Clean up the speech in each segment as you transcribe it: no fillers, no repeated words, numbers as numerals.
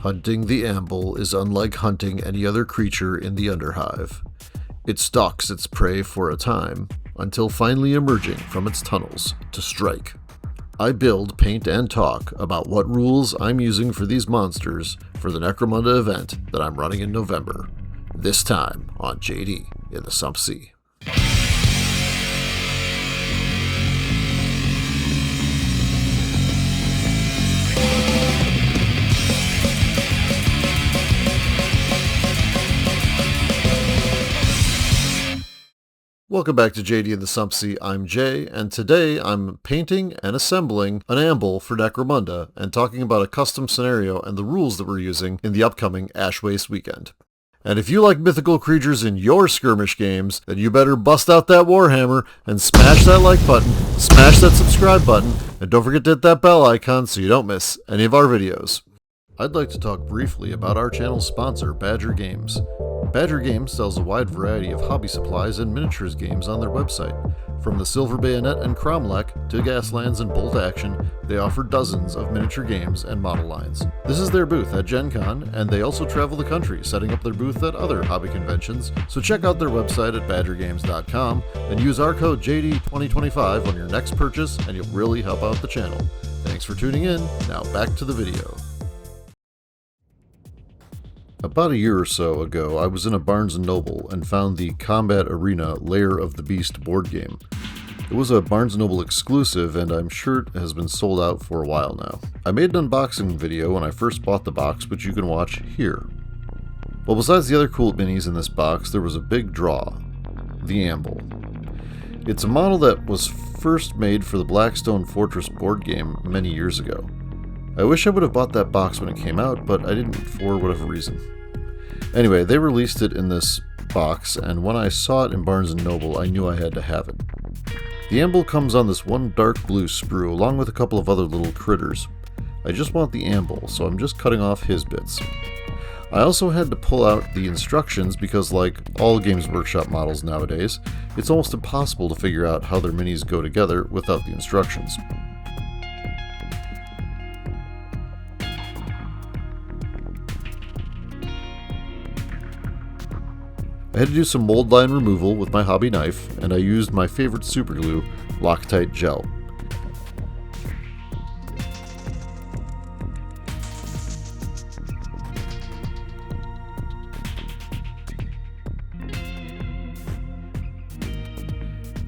Hunting the Ambull is unlike hunting any other creature in the Underhive. It stalks its prey for a time, until finally emerging from its tunnels to strike. I build, paint, and talk about what rules I'm using for these monsters for the Necromunda event that I'm running in November, this time on JD in the Sump Sea. Welcome back to JD in the Sump Sea. I'm Jay, and today I'm painting and assembling an Ambull for Necromunda and talking about a custom scenario and the rules that we're using in the upcoming Ash Wastes Weekend. And if you like mythical creatures in your skirmish games, then you better bust out that Warhammer and smash that like button, smash that subscribe button, and don't forget to hit that bell icon so you don't miss any of our videos. I'd like to talk briefly about our channel's sponsor, Badger Games. Badger Games sells a wide variety of hobby supplies and miniatures games on their website. From the Silver Bayonet and Cromlech to Gaslands and Bolt Action, they offer dozens of miniature games and model lines. This is their booth at Gen Con, and they also travel the country, setting up their booth at other hobby conventions. So check out their website at badgergames.com and use our code JD2025 on your next purchase, and you'll really help out the channel. Thanks for tuning in. Now back to the video. About a year or so ago, I was in a Barnes & Noble and found the Combat Arena Lair of the Beast board game. It was a Barnes & Noble exclusive, and I'm sure it has been sold out for a while now. I made an unboxing video when I first bought the box, which you can watch here. Well, besides the other cool minis in this box, there was a big draw, the Ambull. It's a model that was first made for the Blackstone Fortress board game many years ago. I wish I would have bought that box when it came out, but I didn't for whatever reason. Anyway, they released it in this box, and when I saw it in Barnes & Noble, I knew I had to have it. The Ambull comes on this one dark blue sprue, along with a couple of other little critters. I just want the Ambull, so I'm just cutting off his bits. I also had to pull out the instructions because, like all Games Workshop models nowadays, it's almost impossible to figure out how their minis go together without the instructions. I had to do some mold line removal with my hobby knife, and I used my favorite super glue, Loctite Gel.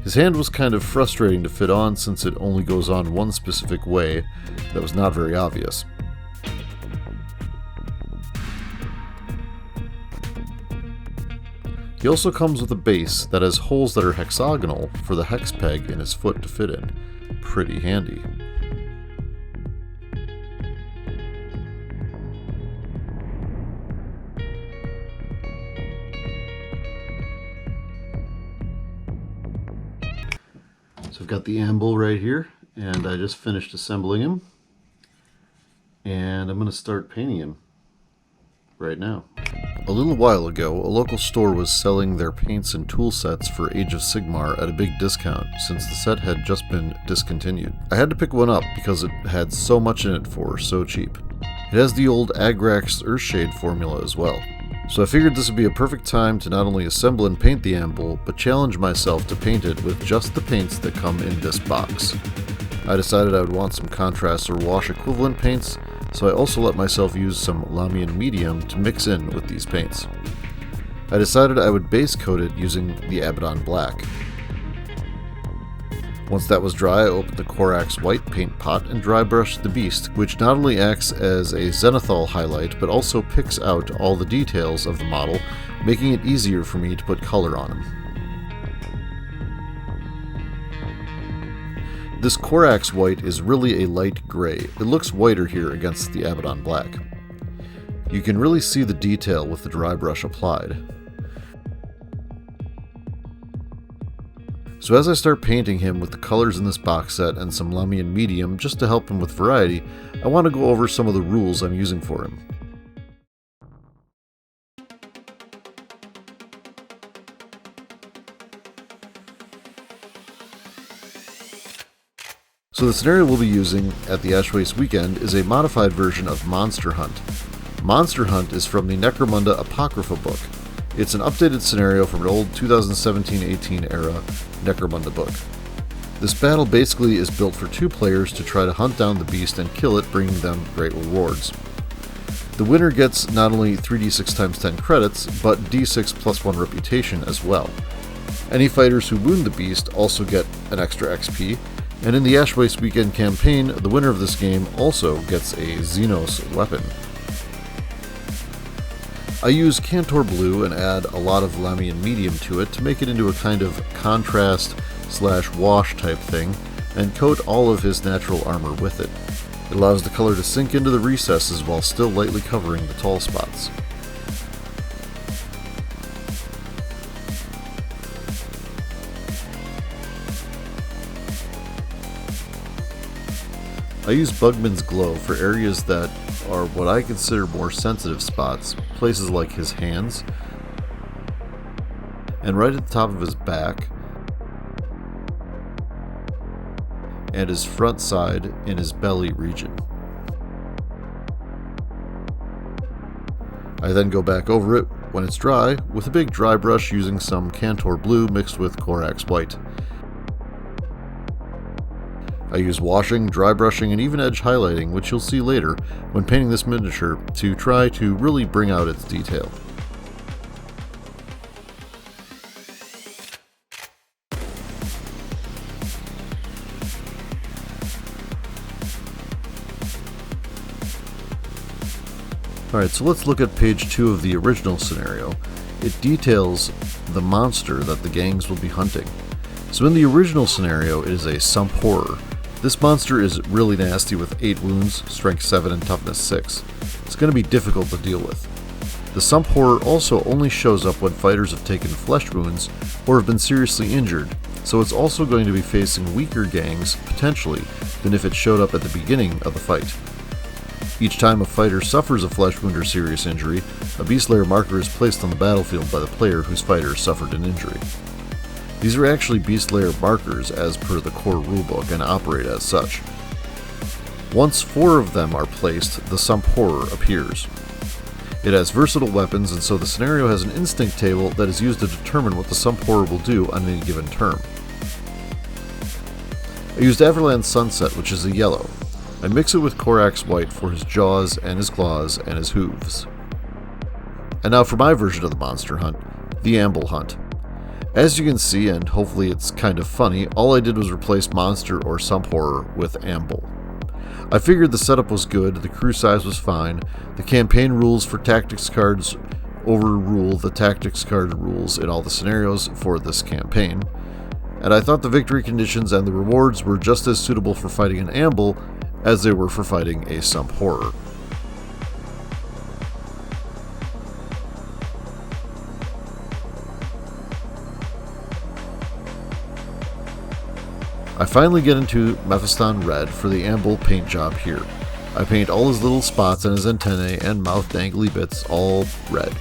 His hand was kind of frustrating to fit on since it only goes on one specific way that was not very obvious. He also comes with a base that has holes that are hexagonal for the hex peg in his foot to fit in. Pretty handy. So I've got the Ambull right here, and I just finished assembling him. And I'm going to start painting him right now. A little while ago, a local store was selling their paints and tool sets for Age of Sigmar at a big discount, since the set had just been discontinued. I had to pick one up because it had so much in it for so cheap. It has the old Agrax Earthshade formula as well. So I figured this would be a perfect time to not only assemble and paint the Ambull, but challenge myself to paint it with just the paints that come in this box. I decided I would want some contrast or wash equivalent paints, so I also let myself use some Lahmian medium to mix in with these paints. I decided I would base coat it using the Abaddon Black. Once that was dry, I opened the Corax White paint pot and dry brushed the beast, which not only acts as a Zenithal highlight, but also picks out all the details of the model, making it easier for me to put color on him. This Corax White is really a light gray. It looks whiter here against the Abaddon Black. You can really see the detail with the dry brush applied. So as I start painting him with the colors in this box set and some Lahmian medium just to help him with variety, I want to go over some of the rules I'm using for him. So the scenario we'll be using at the Ash Wastes Weekend is a modified version of Monster Hunt. Monster Hunt is from the Necromunda Apocrypha book. It's an updated scenario from an old 2017-18 era Necromunda book. This battle basically is built for 2 players to try to hunt down the beast and kill it, bringing them great rewards. The winner gets not only 3d6 times 10 credits, but d6 plus 1 reputation as well. Any fighters who wound the beast also get an extra XP, and in the Ash Wastes Weekend campaign, the winner of this game also gets a Xenos weapon. I use Cantor Blue and add a lot of Lahmian Medium to it to make it into a kind of contrast/wash type thing, and coat all of his natural armor with it. It allows the color to sink into the recesses while still lightly covering the tall spots. I use Bugman's Glow for areas that are what I consider more sensitive spots, places like his hands, and right at the top of his back, and his front side in his belly region. I then go back over it when it's dry with a big dry brush using some Cantor Blue mixed with Agrax White. I use washing, dry brushing, and even edge highlighting, which you'll see later when painting this miniature, to try to really bring out its detail. Alright, so let's look at page 2 of the original scenario. It details the monster that the gangs will be hunting. So in the original scenario, it is a Sump horror. This monster is really nasty with 8 wounds, strength 7, and toughness 6. It's going to be difficult to deal with. The Sump horror also only shows up when fighters have taken flesh wounds or have been seriously injured, so it's also going to be facing weaker gangs, potentially, than if it showed up at the beginning of the fight. Each time a fighter suffers a flesh wound or serious injury, a Beast Lair marker is placed on the battlefield by the player whose fighter suffered an injury. These are actually Beast Lair markers as per the core rulebook and operate as such. Once 4 of them are placed, the Sump horror appears. It has versatile weapons, and so the scenario has an instinct table that is used to determine what the Sump horror will do on any given turn. I used Everland Sunset, which is a yellow. I mix it with Agrax White for his jaws and his claws and his hooves. And now for my version of the Monster Hunt, the Ambull Hunt. As you can see, and hopefully it's kind of funny, all I did was replace Monster or Sump horror with Ambull. I figured the setup was good, the crew size was fine, the campaign rules for tactics cards overrule the tactics card rules in all the scenarios for this campaign, and I thought the victory conditions and the rewards were just as suitable for fighting an Ambull as they were for fighting a Sump horror. I finally get into Mephiston Red for the Ambull paint job here. I paint all his little spots and his antennae and mouth dangly bits all red.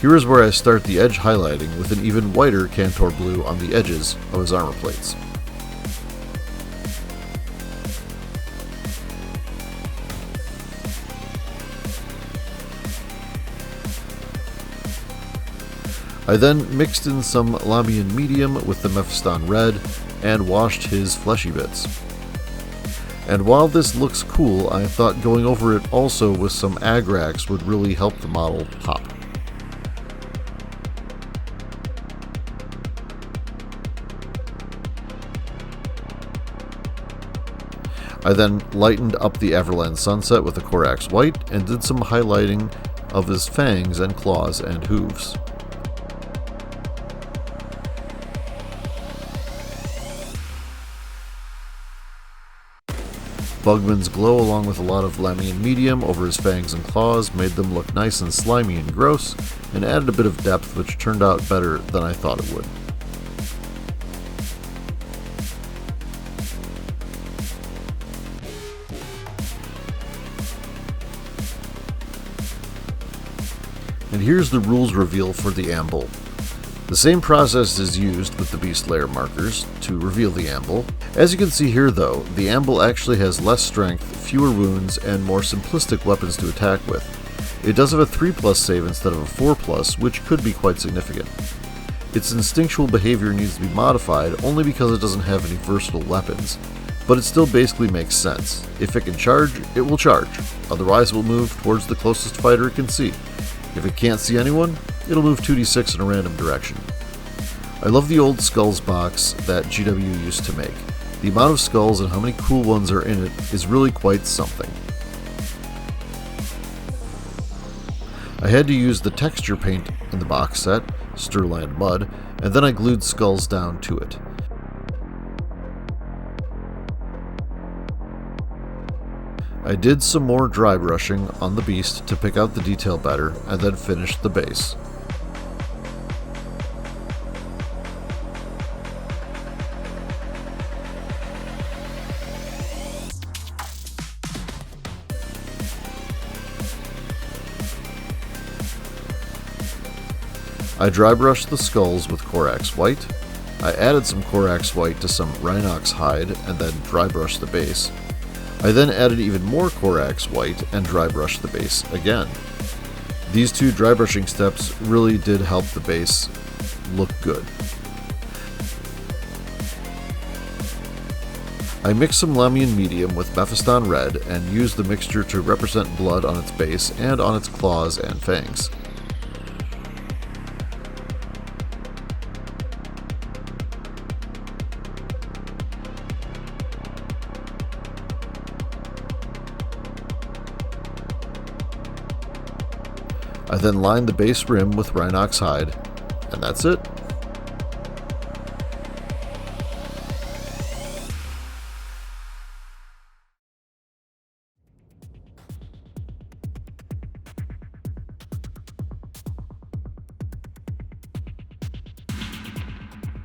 Here is where I start the edge highlighting with an even whiter Cantor Blue on the edges of his armor plates. I then mixed in some Lahmian Medium with the Mephiston Red and washed his fleshy bits. And while this looks cool, I thought going over it also with some Agrax would really help the model pop. I then lightened up the Everland Sunset with the Agrax White and did some highlighting of his fangs and claws and hooves. Bugman's Glow along with a lot of Lahmian Medium over his fangs and claws made them look nice and slimy and gross, and added a bit of depth which turned out better than I thought it would. And here's the rules reveal for the Ambull. The same process is used with the Beast Lair markers to reveal the Ambull, As you can see here though, the Ambull actually has less strength, fewer wounds, and more simplistic weapons to attack with. It does have a 3+ save instead of a 4+, which could be quite significant. Its instinctual behavior needs to be modified only because it doesn't have any versatile weapons, but it still basically makes sense. If it can charge, it will charge, otherwise it will move towards the closest fighter it can see. If it can't see anyone, it'll move 2d6 in a random direction. I love the old skulls box that GW used to make. The amount of skulls and how many cool ones are in it is really quite something. I had to use the texture paint in the box set, Stirland Mud, and then I glued skulls down to it. I did some more dry brushing on the beast to pick out the detail better, and then finished the base. I dry brushed the skulls with Corax White. I added some Corax White to some Rhinox hide and then dry brushed the base. I then added even more Corax White and dry brushed the base again. These two dry brushing steps really did help the base look good. I mixed some Lahmian medium with Mephiston Red and used the mixture to represent blood on its base and on its claws and fangs. I then lined the base rim with Rhinox hide, and that's it.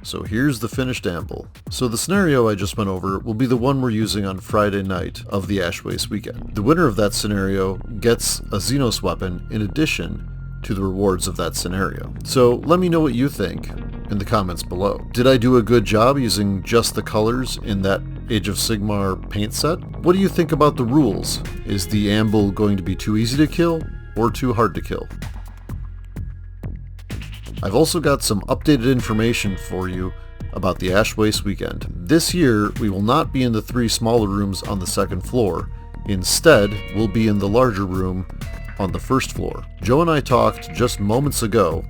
So here's the finished Ambull. So the scenario I just went over will be the one we're using on Friday night of the Ash Wastes Weekend. The winner of that scenario gets a Xenos weapon in addition to the rewards of that scenario. So let me know what you think in the comments below. Did I do a good job using just the colors in that Age of Sigmar paint set? What do you think about the rules? Is the Ambull going to be too easy to kill or too hard to kill? I've also got some updated information for you about the Ash Wastes Weekend. This year, we will not be in the 3 smaller rooms on the 2nd floor. Instead, we'll be in the larger room on the 1st floor. Joe and I talked just moments ago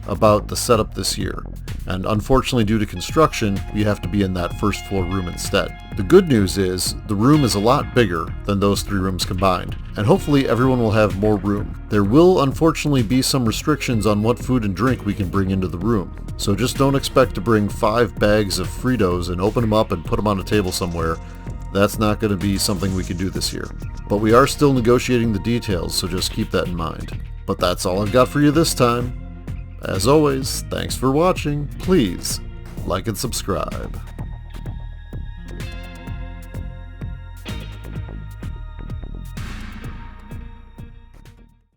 about the setup this year, and unfortunately due to construction, we have to be in that 1st floor room instead. The good news is, the room is a lot bigger than those 3 rooms combined, and hopefully everyone will have more room. There will unfortunately be some restrictions on what food and drink we can bring into the room, so just don't expect to bring 5 bags of Fritos and open them up and put them on a table somewhere. That's not going to be something we can do this year. But we are still negotiating the details, so just keep that in mind. But that's all I've got for you this time. As always, thanks for watching. Please like and subscribe.